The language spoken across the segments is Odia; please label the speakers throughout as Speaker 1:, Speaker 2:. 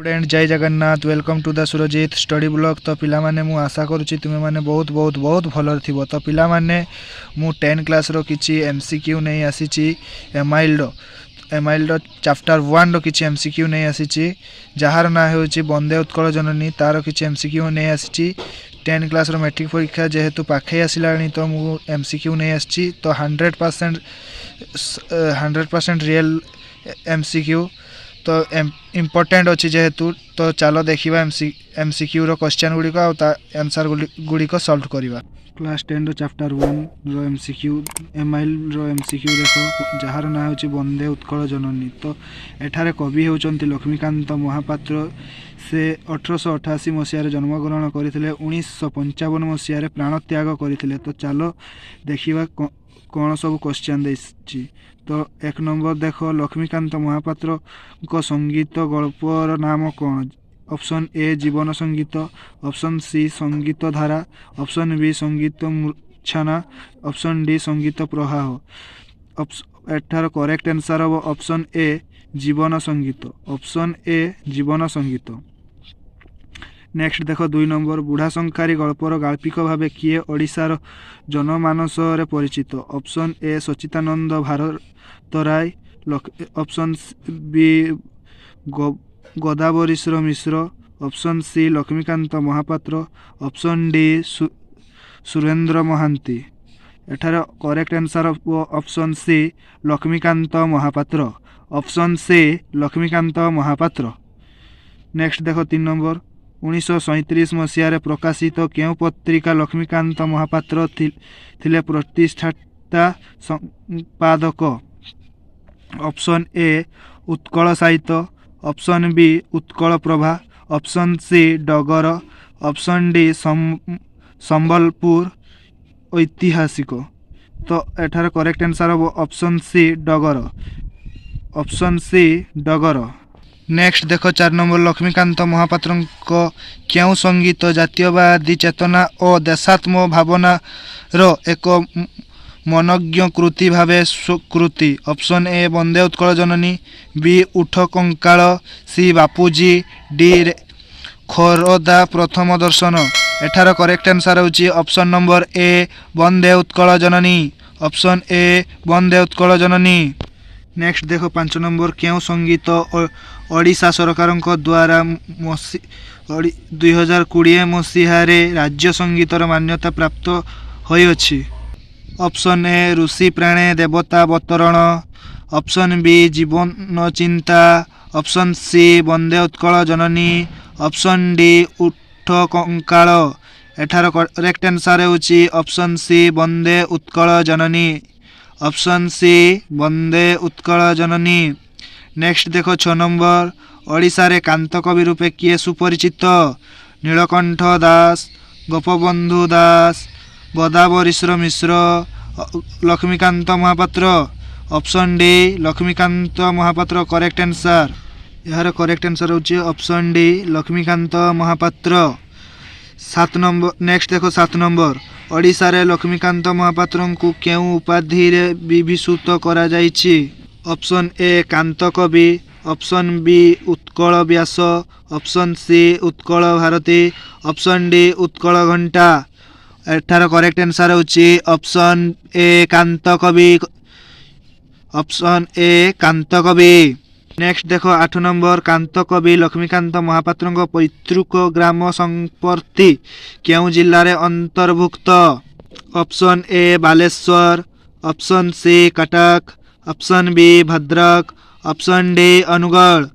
Speaker 1: स्टूडेंट जय Jagannath welcome to the Surjit study blog. तो पिला माने मु आशा करुच्ची तुमे माने बहुत बहुत बहुत भल थिबो। तो पिला माने मु 10 क्लास रो किछि एमसीक्यू नहीं आसीची एमआईएल रो चैप्टर 1 रो किछि एमसीक्यू नहीं आसीची जहार ना होची वंदे उत्कल जननी तार किछि एमसीक्यू नहीं आसीची। 10 क्लास रो मैट्रिक परीक्षा जेहेतु पाखे आसिलानी तो मु एमसीक्यू नहीं आसीची। तो 100% रियल एमसीक्यू तो इम्पोर्टेंट अच्छी जेहेतु। तो चलो देखा एमसीक्यू रो क्वेश्चन गुड़िक आंसर गुड़िक सॉल्व करवा। क्लास 10 रो चैप्टर 1 रो एमसीक्यू एमआईएल रो एमसीक्यू देखो जार ना होची वंदे उत्कल जननी। तो एठारे कवि होचंती लक्ष्मीकांत महापात्र। से 1888 मसीह जन्मग्रहण करते 1955 मसीह प्राण त्याग करते। तो चलो देखा कौन सब क्वेश्चन देछि। तो 1 नंबर देख लक्ष्मीकांत महापात्र को संगीत गल्पर नाम कौन। ऑप्शन ए जीवन संगीत, ऑप्शन सी संगीत धारा, ऑप्शन बी संगीत मूर्छना, ऑप्शन डी संगीत प्रवाह। एठार करेक्ट आंसर हम ऑप्शन ए जीवन संगीत। ऑप्शन ए जीवन संगीत। नेक्स्ट देख 2 नंबर बुढ़ा शंखारी गल्पर गाल्पिक भाव किए ओडिशार जनमानस रे परिचित। Option A Sachidananda Bharatray, option B Godavarishwar Mishra, option C Laxmikanta Mahapatra, option D Surendra Mohanty. एठार correct answer option C Laxmikanta Mahapatra. Option C Laxmikanta Mahapatra. Next देख 3 नंबर 1937 मसीह प्रकाशित केउ पत्रिका लक्ष्मीकांत महापात्र थिले प्रतिष्ठाता संपादक। Option A Utkal Sahitya, option B Utkal Prabha, option C Dagar, option D Sambalpur Aitihasik. तो एठार करेक्ट आंसर हम option C Dagar. Option C डगर। नेक्स्ट देख 4 नंबर लक्ष्मीकांत महापात्र क्यों संगीत जातीयवादी चेतना और देशात्म भावना रो एक मनज्ञ कृति भावे स्वीकृति। Option A Bande Utkal Janani, B Utha Kankal, C Bapuji, D Khordha Pratham Darshan. एठार करेक्ट आंसर होची option number A Bande Utkal Janani. Option A Bande Utkal Janani. Next देखो 5 नंबर क्यों संगीत ओडिशा सरकार द्वारा 2020 मसीह राज्य संगीतर मान्यता प्राप्त होइछि। ऑप्शन ए ऋषि प्राणे देवता अवतरण, ऑप्शन बी जीवन चिंता, ऑप्शन सी वंदे उत्कल जननी, ऑप्शन डी उठ कंकाल। एठार करेक्ट आंसर होछि ऑप्शन सी वंदे उत्कल जननी। ऑप्शन सी वंदे उत्कल जननी। नेक्स्ट देखो 6 नंबर ओडिशा रे कांत कवि रूपे किए सुपरिचित। Nilakantha Das, Gopabandhu Das, Godavarishwar Mishra, Laxmikanta Mahapatra. Option D Laxmikanta Mahapatra correct answer. यार करेक्ट आंसर होची option D Laxmikanta Mahapatra. 7 number next देखो 7 नंबर ओडिशा रे लक्ष्मीकांत महापात्र को केउ उपाधि रे विभूषित करा जायछि। Option A Kanta Kabi, option B Utkal Vyas, option C Utkal Bharati, option D Utkal Ghanta. एठार करेक्ट आंसर होछि option A Kanta Kabi. Option A Kanta कवि। नेक्स्ट देखो 8 नंबर कांत कवि लक्ष्मीकांत महापात्र पैतृक ग्राम संपर्ति केउ जिल्ला रे अंतर्भुक्त। Option A Baleshwar, option C Cuttack, option B Bhadrak, option D Anugul.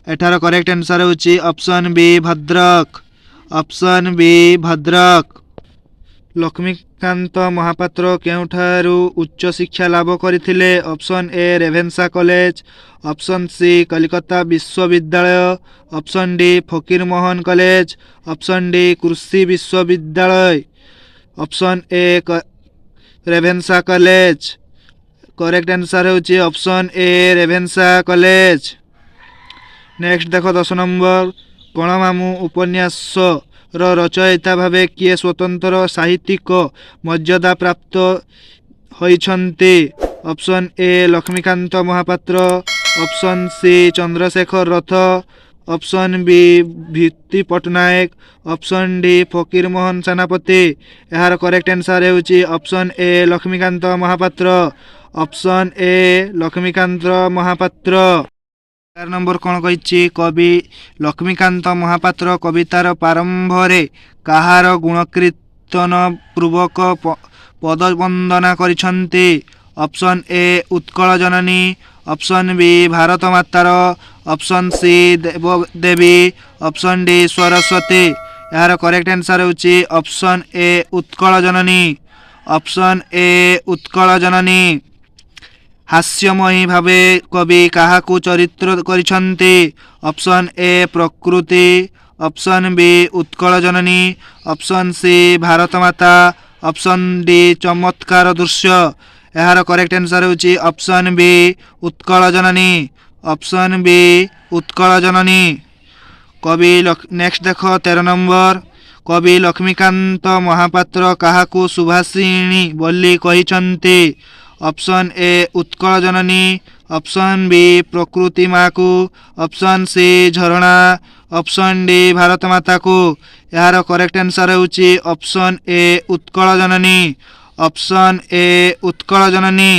Speaker 1: एठार करेक्ट आंसर होछि option B Bhadrak. Option B Bhadrak. Laxmikanta Mahapatra केउठारु उच्च शिक्षा लाभ करथिले। Option A Ravenshaw college, option C Calcutta विश्वविद्यालय, ऑप्शन डी फकीर मोहन कॉलेज, ऑप्शन डी कृषि विश्वविद्यालय। Option A Ravenshaw college. Correct answer होची option A Ravenshaw college. Next देखो 10 नंबर कणमामु उपन्यास रचयिता भावे किए स्वतंत्र साहित्यिक मर्यादा प्राप्त होइछन्ति। Option A Laxmikanta Mahapatra, option C Chandrasekhar Rath, option B Bibhuti Pattnaik, option D Fakir Mohan Senapati. ଏହାର କରେକ୍ଟ ଆନ୍ସର୍ ହେଉଛି option A Laxmikanta Mahapatra. Option A Laxmikanta Mahapatra. 11 number କ'ଣ କହିଛି? କବି ଲକ୍ଷ୍ମୀକାନ୍ତ ମହାପାତ୍ର କବିତାର ପ୍ରାରମ୍ଭରେ କାହାର ଗୁଣକୀର୍ତ୍ତନ ପୂର୍ବକ ପଦବନ୍ଦନା କରିଛନ୍ତି? Option A Utkal Janani, option B Bharat ମାତାର, ଅପସନ୍ ସି ଦେବଦେବୀ, ଅପସନ୍ ଡି ସରସ୍ୱତୀ। ଏହାର କରେକ୍ଟ ଆନ୍ସର୍ ହେଉଛି option A Utkal Janani. Option A Utkal Janani. ହାସ୍ୟମୟୀ ଭାବେ କବି କାହାକୁ ଚରିତ୍ର କରିଛନ୍ତି? ଅପସନ୍ ଏ ପ୍ରକୃତି, option B Utkal Janani, option C Bharat Mata, option D ଚମତ୍କାର ଦୃଶ୍ୟ। ଏହାର କରେକ୍ଟ ଆନ୍ସର୍ ହେଉଛି option B Utkal Janani. Option B Utkal Janani. କବି ନେକ୍ସଟ ଦେଖ 13 ନମ୍ବର। କବି ଲକ୍ଷ୍ମୀକାନ୍ତ ମହାପାତ୍ର କାହାକୁ ସୁଭାଷିଣୀ ବୋଲି କହିଛନ୍ତି? Option A Utkal Janani, option ବି ପ୍ରକୃତି ମାକୁ, ଅପସନ୍ ସି ଝରଣା, ଅପସନ୍ ଡି ଭାରତ ମାତାକୁ। ଏହାର କରେକ୍ଟ ଆନ୍ସର୍ ହେଉଛି option A Utkal Janani. Option A Utkal Janani.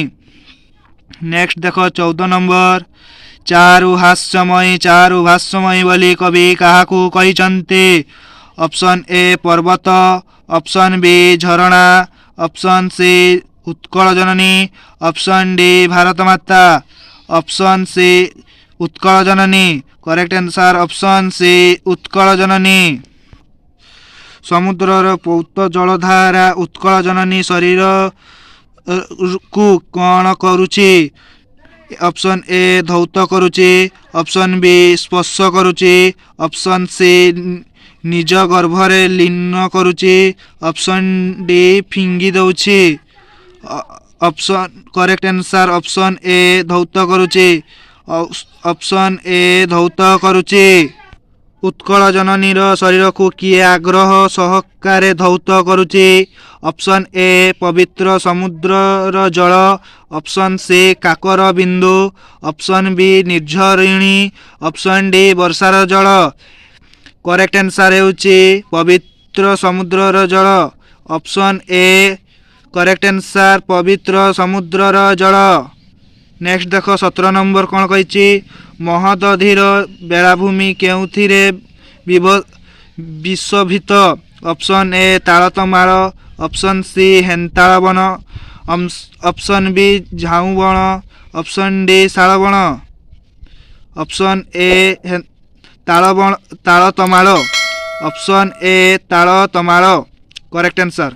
Speaker 1: Next ଦେଖ 14 ନମ୍ବର। ଚାରୁ ଭାଷ୍ୟମୟୀ ବୋଲି କବି କାହାକୁ କହିଛନ୍ତି? ଅପସନ୍ ଏ ପର୍ବତ, ଅପସନ୍ ବି ଝରଣା, option C Utkal Janani, option D Bharat Mata, option C Utkal Janani. Correct answer option C Utkal Janani. ସମୁଦ୍ରର ପୌତ ଜଳଧାରା ଉତ୍କଳ ଜନନୀ ଶରୀରକୁ କ'ଣ କରୁଛି? ଅପସନ୍ ଏ ଧୌତ କରୁଛି, ଅପସନ୍ ବି ସ୍ପର୍ଶ କରୁଛି, ଅପସନ୍ ସି ନିଜ ଗର୍ଭରେ ଲୀନ କରୁଛି, ଅପସନ୍ ଡି ଫିଙ୍ଗି ଦେଉଛି। Option correct answer option A ଧୌତ କରୁଛି। ଅପସନ୍ ଏ ଧୌତ କରୁଛି। ଉତ୍କଳ ଜନନୀର ଶରୀରକୁ କିଏ ଆଗ୍ରହ ସହକାରେ ଧୌତ କରୁଛି? ଅପସନ୍ ଏ ପବିତ୍ର ସମୁଦ୍ରର ଜଳ, ଅପସନ୍ ସି କାକର ବିନ୍ଦୁ, ଅପସନ୍ ବି ନିର୍ଝରିଣୀ, ଅପସନ୍ ଡି ବର୍ଷାର ଜଳ। କରେକ୍ଟ ଆନ୍ସର୍ ହେଉଛି ପବିତ୍ର ସମୁଦ୍ରର ଜଳ। ଅପସନ୍ ଏ କରେକ୍ଟ ଆନ୍ସର୍ ପବିତ୍ର ସମୁଦ୍ରର ଜଳ। ନେକ୍ସଟ ଦେଖ 17 ନମ୍ବର କ'ଣ କହିଛି? ମହୋଦଧିର ବେଳାଭୂମି କେଉଁଥିରେ ବିଶୋଭିତ? ଅପସନ୍ ଏ ତାଳତମାଳ, ଅପସନ୍ ସି ହେନ୍ତାଳ ବନ, ଅପସନ୍ ବି ଝାଉଁ ବଣ, ଅପସନ୍ ଡି ଶାଳବଣ। ଅପସନ୍ ଏ ତାଳତମାଳ। ଅପସନ୍ ଏ ତାଳତମାଳ। Correct answer.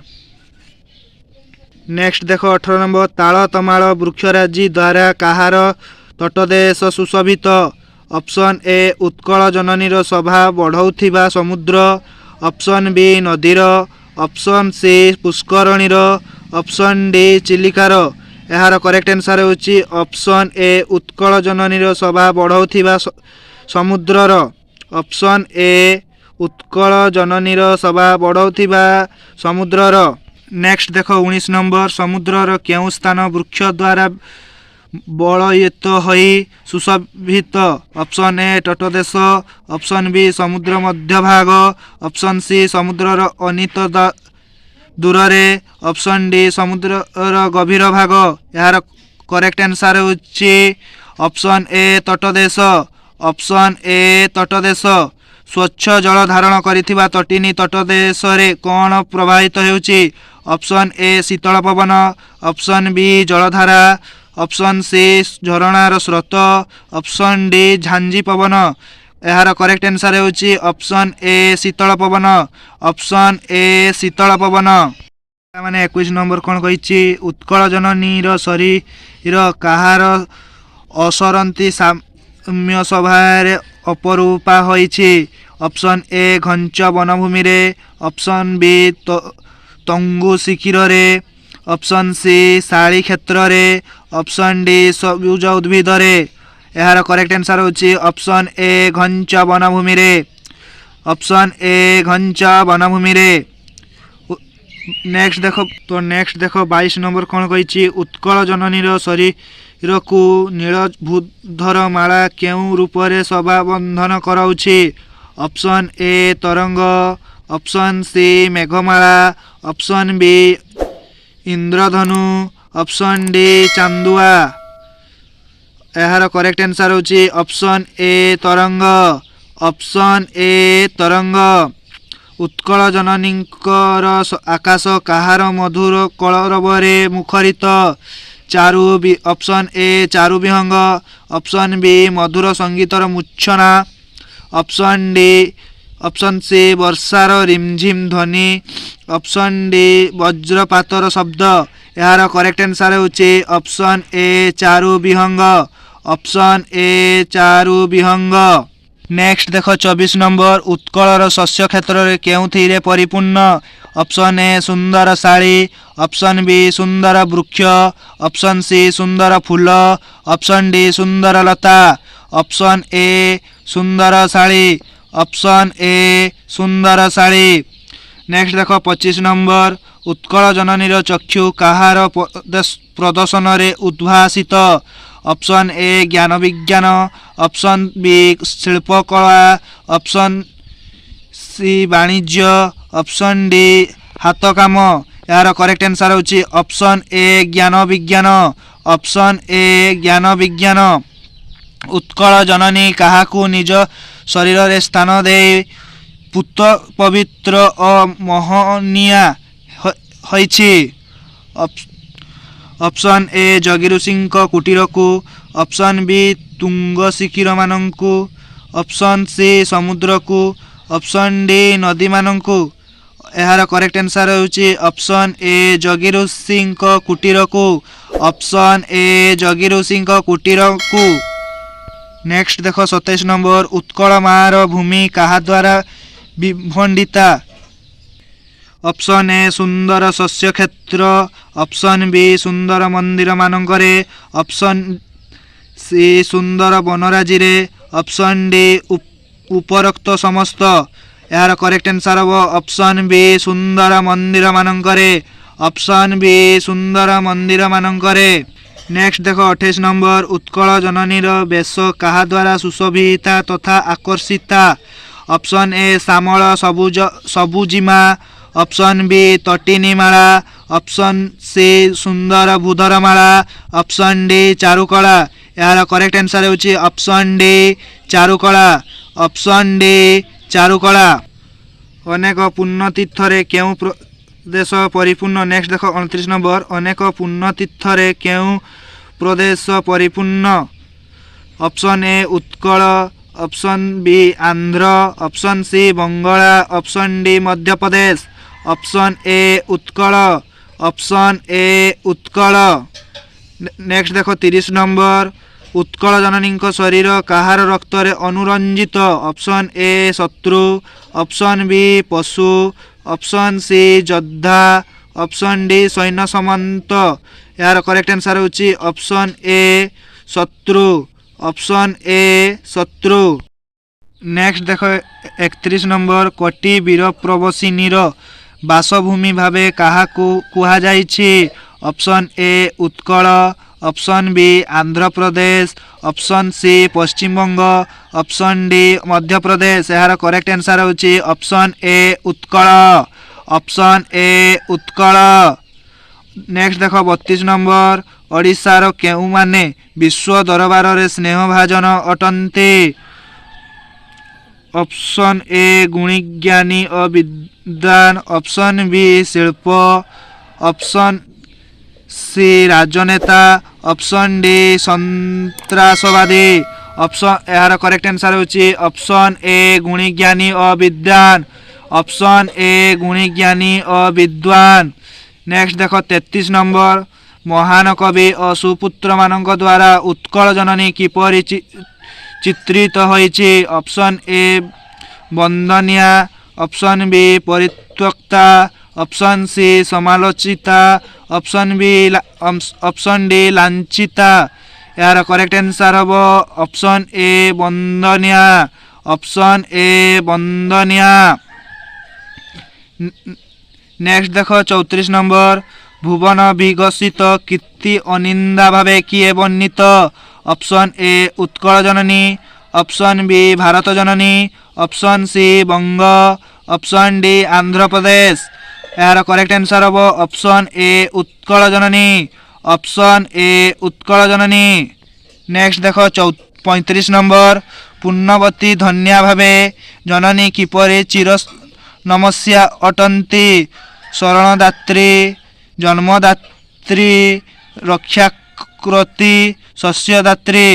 Speaker 1: ନେକ୍ସଟ ଦେଖ 18 ନମ୍ବର। ତାଳତମାଳ ବୃକ୍ଷରାଜି ଦ୍ୱାରା କାହାର ତଟଦେଶ ସୁଶୋଭିତ? ଅପସନ୍ ଏ ଉତ୍କଳ ଜନନୀର ଶୋଭା ବଢ଼ାଉଥିବା ସମୁଦ୍ର, ଅପସନ୍ ବି ନଦୀର, ଅପସନ୍ ସି ପୁଷ୍କରଣୀର, ଅପସନ୍ ଡି ଚିଲିକାର। ଏହାର କରେକ୍ଟ ଆନ୍ସର୍ ହେଉଛି ଅପସନ୍ ଏ ଉତ୍କଳ ଜନନୀର ଶୋଭା ବଢ଼ାଉଥିବା ସମୁଦ୍ରର। ଅପସନ୍ ଏ ଉତ୍କଳ ଜନନୀର ଶୋଭା ବଢ଼ାଉଥିବା ସମୁଦ୍ରର। ନେକ୍ସଟ ଦେଖ 19 ନମ୍ବର। ସମୁଦ୍ରର କେଉଁ ସ୍ଥାନ ବୃକ୍ଷ ଦ୍ୱାରା ବଳୟିତ ହୋଇ ସୁଶୋଭିତ? ଅପସନ୍ ଏ ତଟଦେଶ, ଅପସନ୍ ବି ସମୁଦ୍ର ମଧ୍ୟଭାଗ, ଅପସନ୍ ସି ସମୁଦ୍ରର ଅନିତ ଦୂରରେ, ଅପସନ୍ ଡି ସମୁଦ୍ରର ଗଭୀର ଭାଗ। ଏହାର କରେକ୍ଟ ଆନ୍ସର୍ ହେଉଛି ଅପସନ୍ ଏ ତଟଦେଶ। ଅପସନ୍ ଏ ତଟଦେଶ। ସ୍ୱଚ୍ଛ ଜଳ ଧାରଣ କରିଥିବା ତଟିନୀ ତଟଦେଶରେ କ'ଣ ପ୍ରବାହିତ ହେଉଛି? ଅପସନ୍ ଏ ଶୀତଳ ପବନ, ଅପସନ୍ ବି ଜଳଧାରା, ଅପସନ୍ ସି ଝରଣାର ସ୍ରୋତ, ଅପସନ୍ ଡି ଝାଞ୍ଜି ପବନ। ଏହାର କରେକ୍ଟ ଆନ୍ସର୍ ହେଉଛି ଅପସନ୍ ଏ ଶୀତଳ ପବନ। ଅପସନ୍ ଏ ଶୀତଳ ପବନ। ମାନେ 21 ନମ୍ବର କ'ଣ କହିଛି? ଉତ୍କଳ ଜନନୀର ଶରୀର କାହାର ଅସରନ୍ତି ସାମ୍ୟ ସଭାରେ ଅପରୂପା ହୋଇଛି? ଅପସନ୍ ଏ ଘଞ୍ଚ ବନଭୂମିରେ, ଅପସନ୍ ବି ତଙ୍ଗୁ ଶିଖିରରେ, ଅପସନ୍ ସି ଶାଳି କ୍ଷେତ୍ରରେ, ଅପସନ୍ ଡି ସବୁଜ ଉଦ୍ଭିଦରେ। ଏହାର କରେକ୍ଟ ଆନ୍ସର୍ ହେଉଛି ଅପସନ୍ ଏ ଘଞ୍ଚ ବନଭୂମିରେ। ଅପସନ୍ ଏ ଘଞ୍ଚ ବନଭୂମିରେ। ନେକ୍ସଟ ଦେଖ 22 ନମ୍ବର କ'ଣ କହିଛି? ଉତ୍କଳ ଜନନୀର ଶରୀର ରକୁ ନୀଳଭୂଧର ମାଳା କେଉଁ ରୂପରେ ସଭା ବନ୍ଧନ କରାଉଛି? ଅପସନ୍ ଏ ତରଙ୍ଗ, ଅପସନ୍ ସି ମେଘମାଳା, ଅପସନ୍ ବି ଇନ୍ଦ୍ରଧନୁ, ଅପସନ୍ ଡି ଚାନ୍ଦୁଆ। ଏହାର କରେକ୍ଟ ଆନ୍ସର ହେଉଛି ଅପସନ୍ ଏ ତରଙ୍ଗ। ଅପସନ୍ ଏ ତରଙ୍ଗ। ଉତ୍କଳ ଜନନୀଙ୍କର ଆକାଶ କାହାର ମଧୁର କଳରବରେ ମୁଖରିତ? ଅପସନ୍ ଏ ଚାରୁ ବିହଙ୍ଗ, ଅପସନ୍ ବି ମଧୁର ସଙ୍ଗୀତର ମୂର୍ଚ୍ଛନା, ଅପସନ୍ ସି ବର୍ଷାର ରିମଝିମ୍ ଧ୍ୱନି, ଅପସନ୍ ଡି ବଜ୍ରପାତର ଶବ୍ଦ। ଏହାର କରେକ୍ଟ ଆନ୍ସର ହେଉଛି ଅପସନ୍ ଏ ଚାରୁ ବିହଙ୍ଗ। ଅପସନ୍ ଏ ଚାରୁ ବିହଙ୍ଗ। ନେକ୍ସଟ ଦେଖ 24 ନମ୍ବର। ଉତ୍କଳର ଶସ୍ୟ କ୍ଷେତ୍ରରେ କେଉଁଥିରେ ପରିପୂର୍ଣ୍ଣ? ଅପସନ୍ ଏ ସୁନ୍ଦର ଶାଳୀ, ଅପସନ୍ ବି ସୁନ୍ଦର ବୃକ୍ଷ, ଅପସନ୍ ସି ସୁନ୍ଦର ଫୁଲ, ଅପସନ୍ ଡି ସୁନ୍ଦର ଲତା। ଅପସନ୍ ଏ ସୁନ୍ଦର ଶାଳୀ। ଅପସନ୍ ଏ ସୁନ୍ଦର ଶାଳୀ। ନେକ୍ସଟ ଦେଖ 25 ନମ୍ବର। ଉତ୍କଳ ଜନନୀର ଚକ୍ଷୁ କାହାର ପ୍ରଦର୍ଶନରେ ଉଦ୍ଭାସିତ? ଅପସନ୍ ଏ ଜ୍ଞାନ ବିଜ୍ଞାନ, ଅପସନ୍ ବି ଶିଳ୍ପକଳା, ଅପସନ୍ ସି ବାଣିଜ୍ୟ, ଅପସନ୍ ଡି ହାତ କାମ। ଏହାର କରେକ୍ଟ ଆନ୍ସର ହେଉଛି ଅପସନ୍ ଏ ଜ୍ଞାନ ବିଜ୍ଞାନ। ଅପସନ୍ ଏ ଜ୍ଞାନ ବିଜ୍ଞାନ। ଉତ୍କଳ ଜନନୀ କାହାକୁ ନିଜ ଶରୀରରେ ସ୍ଥାନ ଦେଇ ପୂତ ପବିତ୍ର ଓ ମୋହନୀୟା ହୋଇଛି? ଅପସନ୍ ଏ ଯୋଗୀ ଋଷିଙ୍କ କୁଟୀରକୁ, ଅପସନ୍ ବି ତୁଙ୍ଗ ଶିଖିରମାନଙ୍କୁ, ଅପସନ୍ ସି ସମୁଦ୍ରକୁ, ଅପସନ୍ ଡି ନଦୀମାନଙ୍କୁ। ଏହାର କରେକ୍ଟ ଆନ୍ସର ହେଉଛି ଅପସନ୍ ଏ ଯୋଗୀ ଋଷିଙ୍କ କୁଟୀରକୁ। ଅପସନ୍ ଏ ଯୋଗୀ ଋଷିଙ୍କ କୁଟୀରକୁ। ନେକ୍ସଟ ଦେଖ 27 ନମ୍ବର। ଉତ୍କଳ ମାର ଭୂମି କାହାଦ୍ୱାରା ବିଭଣ୍ଡିତା? ଅପସନ୍ ଏ ସୁନ୍ଦର ଶସ୍ୟ କ୍ଷେତ୍ର, ଅପସନ୍ ବି ସୁନ୍ଦର ମନ୍ଦିର ମାନଙ୍କରେ, ଅପସନ୍ ସି ସୁନ୍ଦର ବନରାଜିରେ, ଅପସନ୍ ଡି ଉପରୋକ୍ତ ସମସ୍ତ। ଏହାର କରେକ୍ଟ ଆନ୍ସର ହେବ ଅପସନ୍ ବି ସୁନ୍ଦର ମନ୍ଦିର ମାନଙ୍କରେ। ଅପସନ୍ ବି ସୁନ୍ଦର ମନ୍ଦିର ମାନଙ୍କରେ। ନେକ୍ସଟ ଦେଖ 28 ନମ୍ବର। ଉତ୍କଳ ଜନନୀର ବେଶ କାହାଦ୍ୱାରା ସୁଶୋଭିତା ତଥା ଆକର୍ଷିତା? ଅପସନ୍ ଏ ଶ୍ୟାମଳ ସବୁଜିମା, ଅପସନ୍ ବି ତଟିନୀ ମାଳା, ଅପସନ୍ ସି ସୁନ୍ଦର ଭୂଧର ମାଳା, ଅପସନ୍ ଡି ଚାରୁକଳା। ଏହାର କରେକ୍ଟ ଆନ୍ସର ହେଉଛି ଅପସନ୍ ଡି ଚାରୁକଳା। ଅପସନ୍ ଡି ଚାରୁକଳା। ଅନେକ ପୁଣ୍ୟତୀର୍ଥରେ କେଉଁ ପ୍ରଦେଶ ପରିପୂର୍ଣ୍ଣ? ନେକ୍ସଟ ଦେଖ 29 ନମ୍ବର। ଅନେକ ପୁଣ୍ୟତୀର୍ଥରେ କେଉଁ ପ୍ରଦେଶ ପରିପୂର୍ଣ୍ଣ? Option A Utkal, option B Andhra, option C Bangla, option D Madhya Pradesh. Option A Utkal. Option A Utkal. Next ଦେଖ 30 ନମ୍ବର। ଉତ୍କଳ ଜନନୀଙ୍କ ଶରୀର କାହାର ରକ୍ତରେ ଅନୁରଞ୍ଜିତ? ଅପସନ୍ ଏ ଶତ୍ରୁ, ଅପସନ୍ ବି ପଶୁ, ଅପସନ୍ ସି ଯୋଦ୍ଧା, ଅପସନ୍ ଡି ସୈନ୍ୟ ସାମନ୍ତ। ଏହାର କରେକ୍ଟ ଆନ୍ସର ହେଉଛି ଅପସନ୍ ଏ ଶତ୍ରୁ। ଅପସନ୍ ଏ ଶତ୍ରୁ। ନେକ୍ସଟ ଦେଖ 31 ନମ୍ବର। କୋଟି ବୀରପ୍ରବସିନୀର ବାସଭୂମି ଭାବେ କାହାକୁ କୁହାଯାଇଛି? Option A Utkal, option B Andhra Pradesh, option C Paschimbanga, option D Madhya Pradesh. ଏହାର କରେକ୍ଟ ଆନ୍ସର ହେଉଛି option A Utkal. Option A Utkal. Next ଦେଖ 32 ନମ୍ବର। ଓଡ଼ିଶାର କେଉଁମାନେ ବିଶ୍ୱ ଦରବାରରେ ସ୍ନେହଭାଜନ ଅଟନ୍ତି? ଅପସନ୍ ଏ ଗୁଣୀଜ୍ଞାନୀ ଓ ବିଦ୍ୱାନ, ଅପସନ୍ ବି ଶିଳ୍ପ, ଅପସନ୍ ସି ରାଜନେତା, ଅପସନ୍ ଡି ସନ୍ତ୍ରାସବାଦୀ। ଏହାର କରେକ୍ଟ ଆନ୍ସର ହେଉଛି ଅପସନ୍ ଏ ଗୁଣୀଜ୍ଞାନୀ ଓ ବିଦ୍ୱାନ। ଅପସନ୍ ଏ ଗୁଣୀଜ୍ଞାନୀ ଓ ବିଦ୍ୱାନ। ନେକ୍ସଟ ଦେଖ 33 ନମ୍ବର। ମହାନ କବି ଓ ସୁପୁତ୍ରମାନଙ୍କ ଦ୍ୱାରା ଉତ୍କଳ ଜନନୀ କିପରି ଚିତ୍ରିତ ହୋଇଛି? ଅପସନ୍ ଏ ବନ୍ଦନିଆ, ଅପସନ୍ ବି ପରିତ୍ୟକ୍ତା, ଅପସନ୍ ସି ସମାଲୋଚିତା, ଅପସନ୍ ଡି ଲାଞ୍ଛିତା। ଏହାର କରେକ୍ଟ ଆନ୍ସର ହେବ ଅପସନ୍ ଏ ବନ୍ଦନିଆ। ଅପସନ୍ ଏ ବନ୍ଦନିଆ। ନେକ୍ସଟ ଦେଖ 34 ନମ୍ବର। ভুবন বিকশিত কীর্তি অনিন্দা ভাবে কিয়ে বর্ণিত অপশন এ উৎকল জননী অপশন বি ভারত জননী অপশন সি বঙ্গ অপশন ডি আন্ধ্রপ্রদেশ এর করেক্ট आंसर হব অপশন এ উৎকল জননী অপশন এ উৎকল জননী নেক্সট দেখো 35 নম্বর পুণ্যবতী ধন্যা ভাবে জননী কিপরি চির নমস্যা অটন্তি শরণদাত্রী জন্মদাত্রী রক্ষাকৃতি শস্যদাত্রী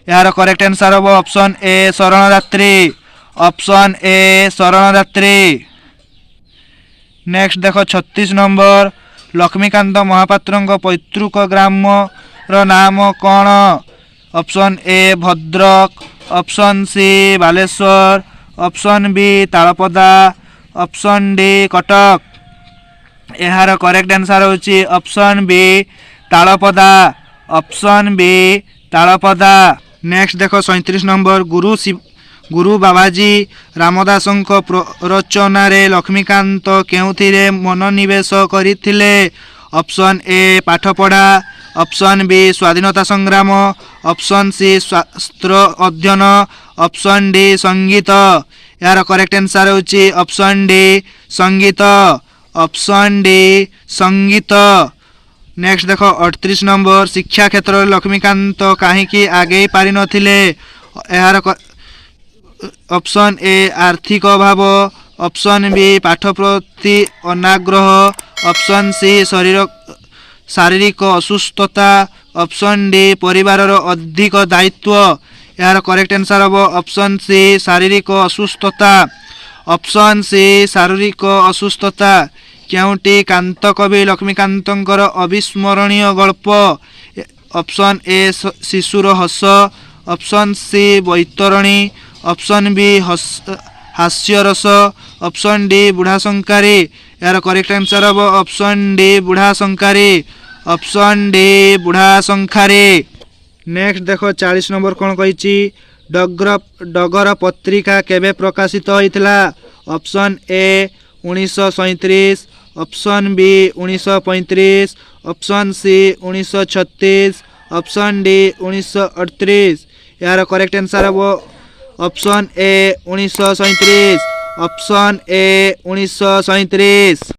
Speaker 1: এর করেক্ট आंसर হব অপশন এ শরণদাত্রী অপশন এ শরণদাত্রী নেক্সট দেখো 36 নম্বর লক্ষ্মীকান্ত মহাপাত্রଙ୍କ পৈতৃক গ্রামর নাম কোণ option A Bhadrak option C Baleshwar option B Talapada option D Cuttack এর করেক্ট आंसर হচ্ছে option B Talapada option B Talapada next দেখো 37 নম্বর গুরু বাবাজী রামদাসଙ୍କ প্ররচনারে লক্ষ্মীকান্ত কেউথিরে মনোনিবেশ করিଥିଲେ অপশন এ পাঠপড়া অপশন বি স্বাধীনতা সংগ্রাম অপশন সি শাস্ত্র অধ্যয়ন অপশন ডি সঙ্গীত এর করেক্ট आंसर হচ্ছে অপশন ডি সঙ্গীত অপশন ডি সঙ্গীত নেক্সট দেখো 38 নম্বর শিক্ষা ক্ষেত্রে লক্ষ্মীকান্ত কাহিকি আগেই পারি নথিলে এর অপশন এ আর্থিক অভাব অপশন বি পাঠ প্রতি অনাগ্রহ অপশন সি শারীরিক অসুস্থতা অপশন ডি পরিবারর অধিক দায়িত্ব এর করেক্ট आंसर হব অপশন সি শারীরিক অসুস্থতা অপশন সি শারীরিক অসুস্থতা কেউটি কান্ত কবি লক্ষ্মীকান্তଙ୍କର অবিস্মরণীয় গল্প অপশন এ শিশুর হস অপশন সি বৈতরণী অপশন বি হাস্যরস অপশন ডি বুঢ়া শঙ্কারী এর করেক্ট आंसर হব অপশন ডি বুঢ়া শঙ্কারী অপশন ডি বুঢ়া শঙ্কারী নেক্সট দেখো 40 নম্বর কোন কইছি ডগর পত্রিকা কেবে প্রকাশিত হয়েছিল option A 1937 option B 1935 option C 1936 option D 1938 এর করেক্ট आंसर হব অপশন এ 1937 অপশন এ 1937